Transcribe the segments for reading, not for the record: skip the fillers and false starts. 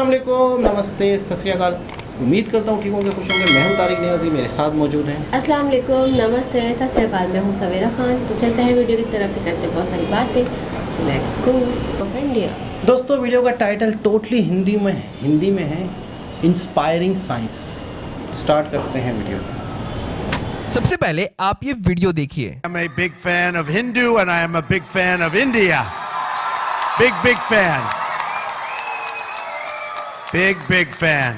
अस्सलाम वालेकुम, नमस्ते, सत श्री अकाल। उम्मीद करता हूँ ठीक होंगे, खुश होंगे। मैं हूँ तारिक नियाज़ी, मेरे साथ मौजूद हैं। अस्सलाम वालेकुम, नमस्ते, सत श्री अकाल। मैं हूँ सवेरा खान। तो चलते हैं वीडियो की तरफ, करते हैं बहुत सारी बातें। तो लेट्स गो ऑफ इंडिया। दोस्तों, वीडियो का टाइटल टोटली हिंदी में है, इंस्पायरिंग साइंस। स्टार्ट करते हैं वीडियो। सबसे पहले आप ये वीडियो देखिए। I'm a big fan of Hindu and I am a big fan of India. Big fan. Big fan.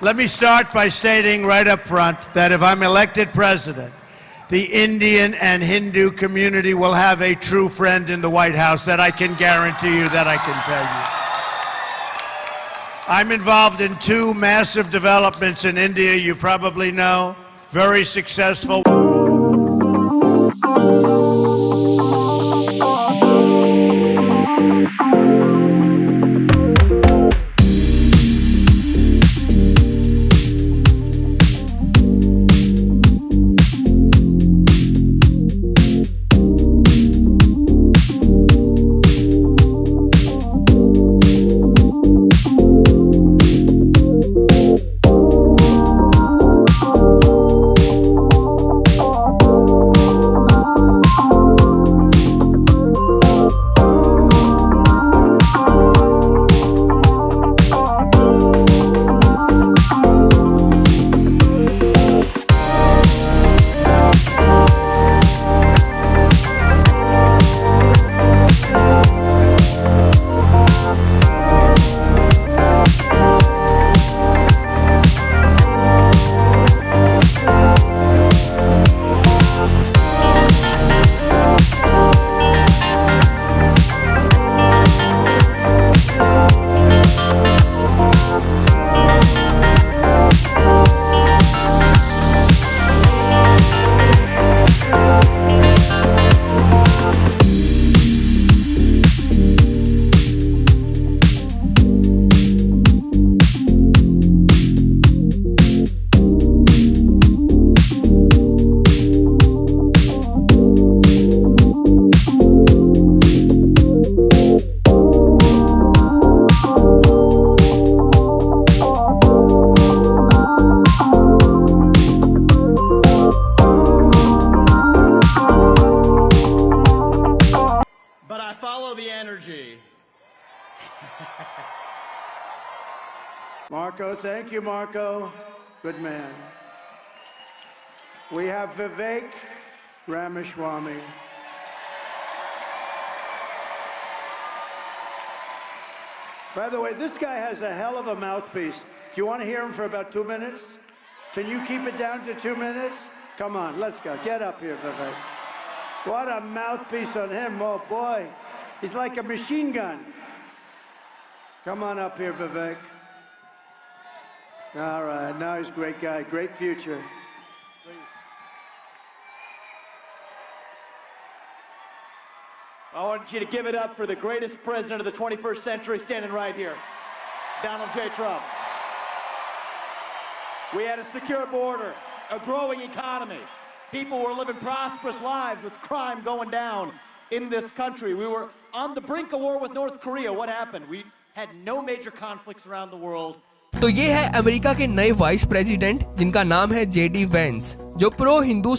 Let me start by stating right up front that if I'm elected president, the Indian and Hindu community will have a true friend in the White House. That I can guarantee you, that I can tell you. I'm involved in two massive developments in India, you probably know. Very successful. Marco, thank you, Marco. Good man. We have Vivek Ramaswamy. By the way, this guy has a hell of a mouthpiece. Do you want to hear him for about 2 minutes? Can you keep it down to 2 minutes? Come on, let's go. Get up here, Vivek. What a mouthpiece on him. Oh, boy. He's like a machine gun. Come on up here, Vivek. All right, now he's a great guy, great future. Please. I want you to give it up for the greatest president of the 21st century, standing right here, Donald J. Trump. We had a secure border, a growing economy. People were living prosperous lives with crime going down in this country. We were on the brink of war with North Korea. What happened? We had no major conflicts around the world. तो ये है America के नए vice president, जिनका नाम है JD Vance, जो pro Hindu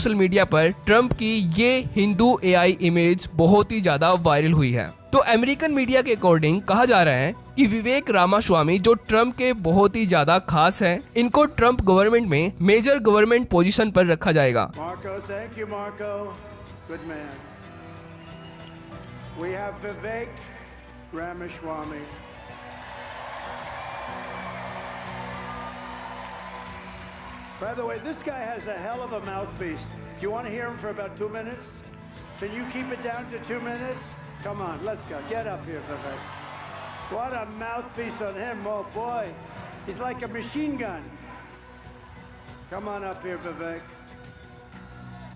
social media पर ट्रंप की ये हिंदू एआई इमेज बहुत ही ज्यादा वायरल हुई है। तो अमेरिकन मीडिया के अकॉर्डिंग कहा जा रहा है कि विवेक रामास्वामी जो ट्रंप के बहुत ही ज्यादा खास हैं, इनको ट्रंप गवर्नमेंट में मेजर गवर्नमेंट पोजीशन पर रखा जाएगा। Marco, thank you, Marco. Good man. We have Vivek Ramaswamy. By the way, this guy has a hell of a mouthpiece. Do you want to hear him for about 2 minutes? Can you keep it down to 2 minutes? Come on, let's go. Get up here, Vivek. What a mouthpiece on him. Oh, boy. He's like a machine gun. Come on up here, Vivek.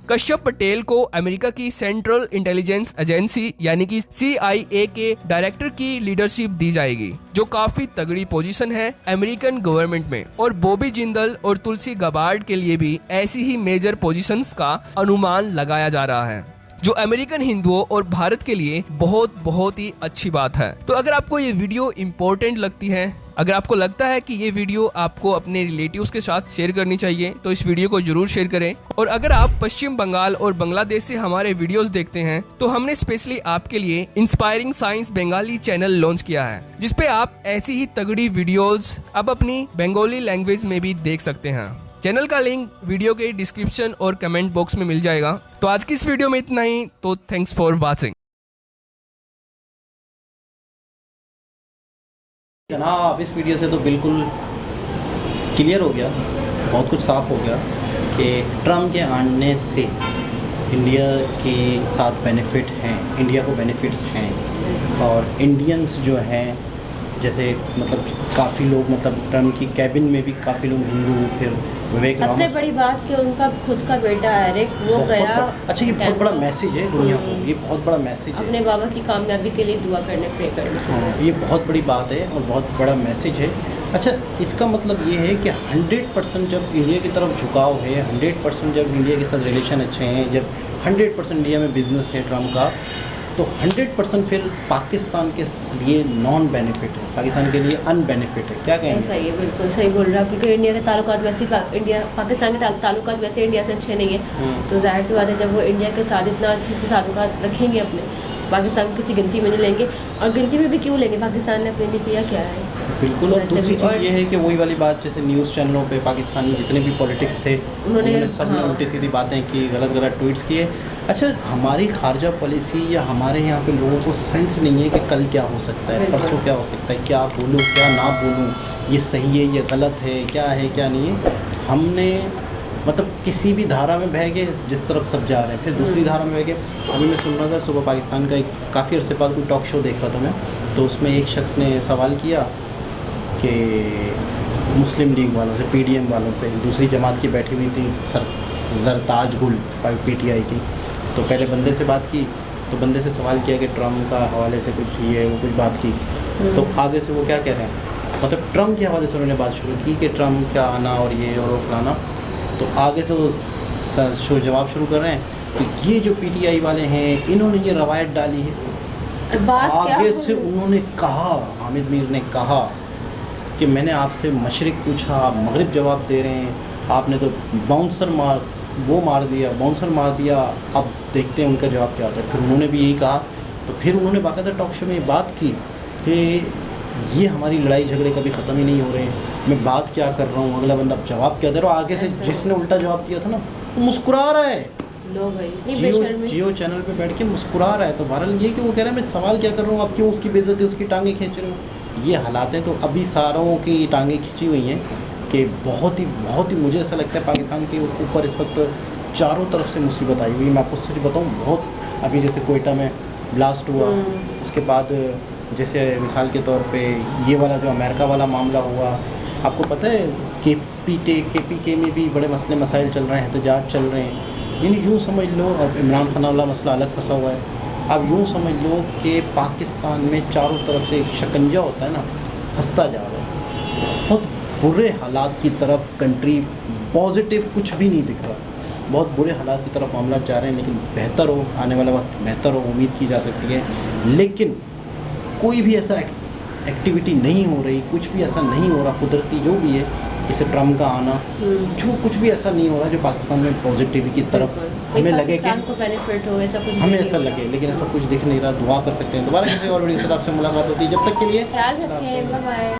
Kashyap Patel को America की central intelligence agency यानी कि CIA के director की leadership दी जाएगी, जो काफी तगड़ी पोजीशन है अमेरिकन गवर्नमेंट में। और बॉबी जिंदल और तुलसी गबार्ड के लिए भी ऐसी ही मेजर पोजीशंस का अनुमान लगाया जा रहा है, जो अमेरिकन हिंदुओं और भारत के लिए बहुत ही अच्छी बात है। तो अगर आपको ये वीडियो इम्पोर्टेंट लगती है, अगर आपको लगता है कि ये वीडियो आपको अपने रिलेटिव्स के साथ शेयर करनी चाहिए, तो इस वीडियो को जरूर शेयर करें। और अगर आप पश्चिम बंगाल और बांग्लादेश से हमारे वीडियोस देखते हैं, तो हमने स्पेशली आपके लिए inspiring science Bengali channel launch किया है, जिसपे आप ऐसी ही तगड़ी वीडियोस अब अपनी बंगाली लैंग्वेज में भी देख सकते हैं। चैनल का लिंक वीडियो के डिस्क्रिप्शन और कमेंट बॉक्स में मिल जाएगा। तो आज की इस वीडियो में इतना ही, तो थैंक्स फॉर वॉचिंग। जनाब, इस वीडियो से तो बिल्कुल क्लियर हो गया, बहुत कुछ साफ हो गया कि ट्रम्प के आने से इंडिया के साथ बेनिफिट हैं, इंडिया को बेनिफिट्स हैं। और इंडियंस जो हैं, जैसे मतलब काफ़ी लोग, मतलब ट्रम्प की कैबिन में भी काफ़ी लोग हिंदू, फिर विवेक सबसे बड़ी बात कि उनका खुद का बेटा एरिक वो गया। अच्छा, ये बहुत बड़ा मैसेज है दुनिया को, ये बहुत बड़ा मैसेज है। अपने बाबा की कामयाबी के लिए दुआ करने, प्रे करने। हाँ, ये बहुत बड़ी बात है और बहुत बड़ा मैसेज है। अच्छा, इसका मतलब ये है कि 100% जब इंडिया की तरफ झुकाव है, 100% जब इंडिया के साथ रिलेशन अच्छे हैं, जब 100% इंडिया में बिजनेस है ट्रम्प का, तो 100% फिर पाकिस्तान के लिए नॉन बेनिफिट है, पाकिस्तान के लिए अनबेनिफिट है। क्या कहेंगे? सही है, बिल्कुल सही बोल रहा है, क्योंकि इंडिया के ताल्लुकात वैसे पाकिस्तान के ताल्लुकात वैसे इंडिया से अच्छे नहीं है। तो जाहिर सी बात है, जब वो इंडिया के साथ इतना अच्छे से ताल्लुकात रखेंगे अपने, तो पाकिस्तान किसी गिनती में नहीं लेंगे। और गिनती में भी क्यों लेंगे, पाकिस्तान ने अपने लिए किया क्या है? बिल्कुल। और दूसरी चीज़ ये है कि वही वाली बात, जैसे न्यूज़ चैनलों पे पाकिस्तानी जितने भी पॉलिटिक्स थे, उन्होंने सब ने उल्टी सीधी बातें की, गलत ट्वीट्स किए। अच्छा, हमारी खारजा पॉलिसी या हमारे यहाँ पे लोगों को सेंस नहीं है कि कल क्या हो सकता है, परसों क्या हो सकता है, क्या बोलूँ क्या ना बोलूँ, ये सही है ये गलत है, क्या है क्या नहीं है। हमने मतलब किसी भी धारा में बह गए, जिस तरफ सब जा रहे हैं, फिर दूसरी धारा में बह गए। अभी मैं सुन रहा था सुबह पाकिस्तान का एक काफ़ी अरसे बाद कोई टॉक शो देख रहा था मैं, तो उसमें एक शख्स ने सवाल किया कि मुस्लिम लीग वालों से, PDM वालों से, दूसरी जमात की बैठी हुई थी जरताज गुल PTI की, तो पहले बंदे से बात की, तो बंदे से सवाल किया कि ट्रम्प का हवाले से कुछ ये वो कुछ बात की, तो आगे से वो क्या कह रहे हैं, मतलब ट्रम्प के हवाले से उन्होंने बात शुरू की कि ट्रम्प का आना और ये और वो फलाना, तो आगे से वो जवाब शुरू कर रहे हैं कि ये जो PTI वाले हैं इन्होंने ये रवायत डाली है। आगे से उन्होंने कहा, हामिद मीर ने कहा कि मैंने आपसे मशरिक पूछा, आप मगरिब जवाब दे रहे हैं, आपने तो बाउंसर मार दिया, अब देखते हैं उनका जवाब क्या आता है। फिर उन्होंने भी यही कहा, तो फिर उन्होंने बाकायदा टॉक शो में ये बात की कि ये हमारी लड़ाई झगड़े कभी ख़त्म ही नहीं हो रहे हैं, मैं बात क्या कर रहा हूँ, अगला बंदा जवाब क्या दे रहा है। आगे से जिसने उल्टा जवाब दिया था ना, वो मुस्कुरा रहा है, जियो चैनल पे बैठ के मुस्कुरा रहा है। तो बहरहाल ये कि वो कह रहा है मैं सवाल क्या कर रहा हूँ, आप क्यों उसकी बेइज्जती, उसकी टांगे खींच रहे हो, ये हालात हैं। तो अभी सारों की टांगे खींची हुई हैं कि बहुत ही मुझे ऐसा लगता है पाकिस्तान के ऊपर इस वक्त चारों तरफ से मुसीबत आई हुई है। मैं आपको सच बताऊँ, बहुत अभी जैसे कोयटा में ब्लास्ट हुआ, उसके बाद जैसे मिसाल के तौर पे ये वाला जो अमेरिका वाला मामला हुआ, आपको पता है KPK में भी बड़े मसले मसाइल चल रहे हैं, एहतजाज चल रहे हैं। यानी यूँ समझ लो, अब इमरान खान वाला मसला अलग फंसा हुआ है। अब यूँ समझ लो कि पाकिस्तान में चारों तरफ से एक शिकंजा होता है ना, फंसता जा रहा है, बहुत बुरे हालात की तरफ कंट्री, पॉजिटिव कुछ भी नहीं दिख रहा, बहुत बुरे हालात की तरफ मामला जा रहे हैं। लेकिन बेहतर हो, आने वाला वक्त बेहतर हो, उम्मीद की जा सकती है। लेकिन कोई भी ऐसा एक्टिविटी नहीं हो रही, कुछ भी ऐसा नहीं हो रहा, कुदरती जो भी है, जैसे ट्रम्प का आना, जो कुछ भी ऐसा नहीं हो रहा जो पाकिस्तान में पॉजिटिव की तरफ हमें लगे कि को बेनिफिट हो, ऐसा कुछ हमें ऐसा लगे, लेकिन ऐसा कुछ दिख नहीं रहा। दुआ कर सकते हैं। दोबारा किसी और वीडियो के साथ आपसे मुलाकात होती है, जब तक के लिए ख्याल रखें, बाय बाय।